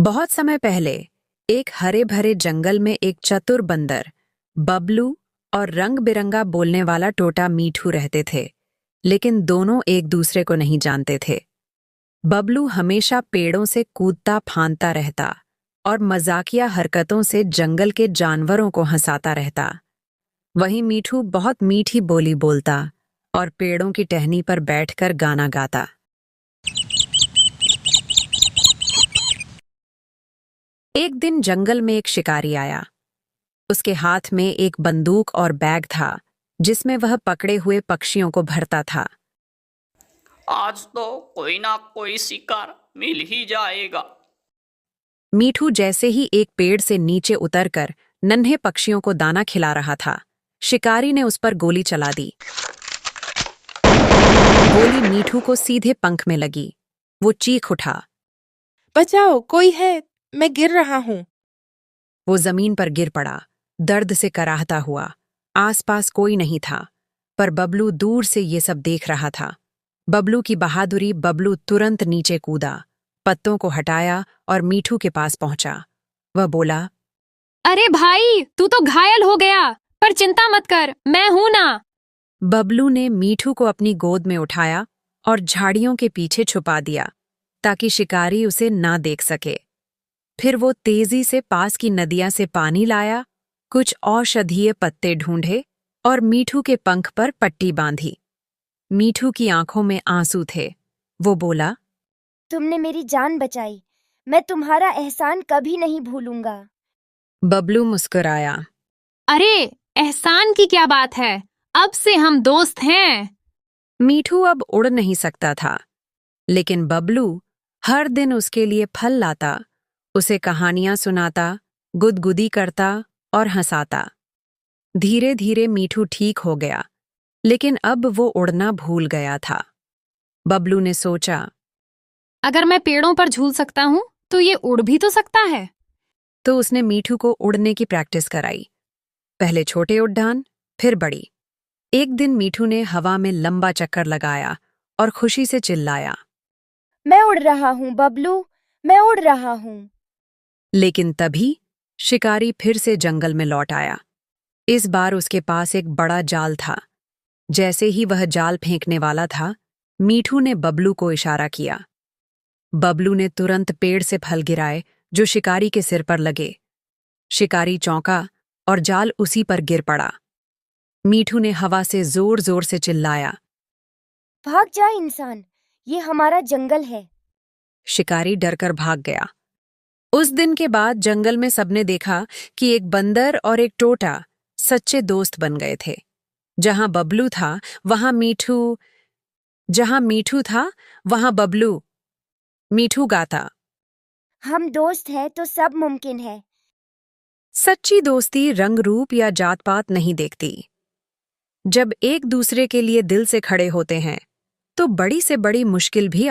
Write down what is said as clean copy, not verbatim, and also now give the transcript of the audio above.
बहुत समय पहले एक हरे भरे जंगल में एक चतुर बंदर बबलू और रंग बिरंगा बोलने वाला टोटा मीठू रहते थे। लेकिन दोनों एक दूसरे को नहीं जानते थे। बबलू हमेशा पेड़ों से कूदता फांदता रहता और मजाकिया हरकतों से जंगल के जानवरों को हंसाता रहता। वहीं मीठू बहुत मीठी बोली बोलता और पेड़ों की टहनी पर बैठकर गाना गाता। एक दिन जंगल में एक शिकारी आया। उसके हाथ में एक बंदूक और बैग था जिसमें वह पकड़े हुए पक्षियों को भरता था। आज तो कोई ना कोई शिकार मिल ही जाएगा। मीठू जैसे ही एक पेड़ से नीचे उतरकर नन्हे पक्षियों को दाना खिला रहा था, शिकारी ने उस पर गोली चला दी। गोली मीठू को सीधे पंख में लगी। वो चीख उठा, बचाओ, कोई है, मैं गिर रहा हूँ। वो जमीन पर गिर पड़ा, दर्द से कराहता हुआ। आसपास कोई नहीं था, पर बबलू दूर से ये सब देख रहा था। बबलू की बहादुरी। बबलू तुरंत नीचे कूदा, पत्तों को हटाया और मीठू के पास पहुंचा। वह बोला, अरे भाई, तू तो घायल हो गया, पर चिंता मत कर, मैं हूं ना। बबलू ने मीठू को अपनी गोद में उठाया और झाड़ियों के पीछे छुपा दिया ताकि शिकारी उसे ना देख सके। फिर वो तेजी से पास की नदियां से पानी लाया, कुछ औषधीय पत्ते ढूंढे और मीठू के पंख पर पट्टी बांधी। मीठू की आंखों में आंसू थे। वो बोला, तुमने मेरी जान बचाई, मैं तुम्हारा एहसान कभी नहीं भूलूंगा। बबलू मुस्कुराया। अरे, एहसान की क्या बात है, अब से हम दोस्त हैं। मीठू अब उड़ नहीं सकता था, लेकिन बबलू हर दिन उसके लिए फल लाता, उसे कहानियां सुनाता, गुदगुदी करता और हंसाता। धीरे धीरे मीठू ठीक हो गया, लेकिन अब वो उड़ना भूल गया था। बबलू ने सोचा, अगर मैं पेड़ों पर झूल सकता हूं तो ये उड़ भी तो सकता है। तो उसने मीठू को उड़ने की प्रैक्टिस कराई। पहले छोटे उड़ान, फिर बड़ी। एक दिन मीठू ने हवा में लंबा चक्कर लगाया और खुशी से चिल्लाया, मैं उड़ रहा हूँ बबलू, मैं उड़ रहा हूँ। लेकिन तभी शिकारी फिर से जंगल में लौट आया। इस बार उसके पास एक बड़ा जाल था। जैसे ही वह जाल फेंकने वाला था, मीठू ने बबलू को इशारा किया। बबलू ने तुरंत पेड़ से फल गिराए जो शिकारी के सिर पर लगे। शिकारी चौंका और जाल उसी पर गिर पड़ा। मीठू ने हवा से जोर जोर से चिल्लाया, भाग जा इंसान, ये हमारा जंगल है। शिकारी डरकर भाग गया। उस दिन के बाद जंगल में सबने देखा कि एक बंदर और एक टोटा सच्चे दोस्त बन गए थे। जहां बबलू था वहां मीठू, जहां मीठू था वहां बबलू। मीठू गाता, हम दोस्त हैं तो सब मुमकिन है। सच्ची दोस्ती रंग रूप या जात पात नहीं देखती। जब एक दूसरे के लिए दिल से खड़े होते हैं तो बड़ी से बड़ी मुश्किल भी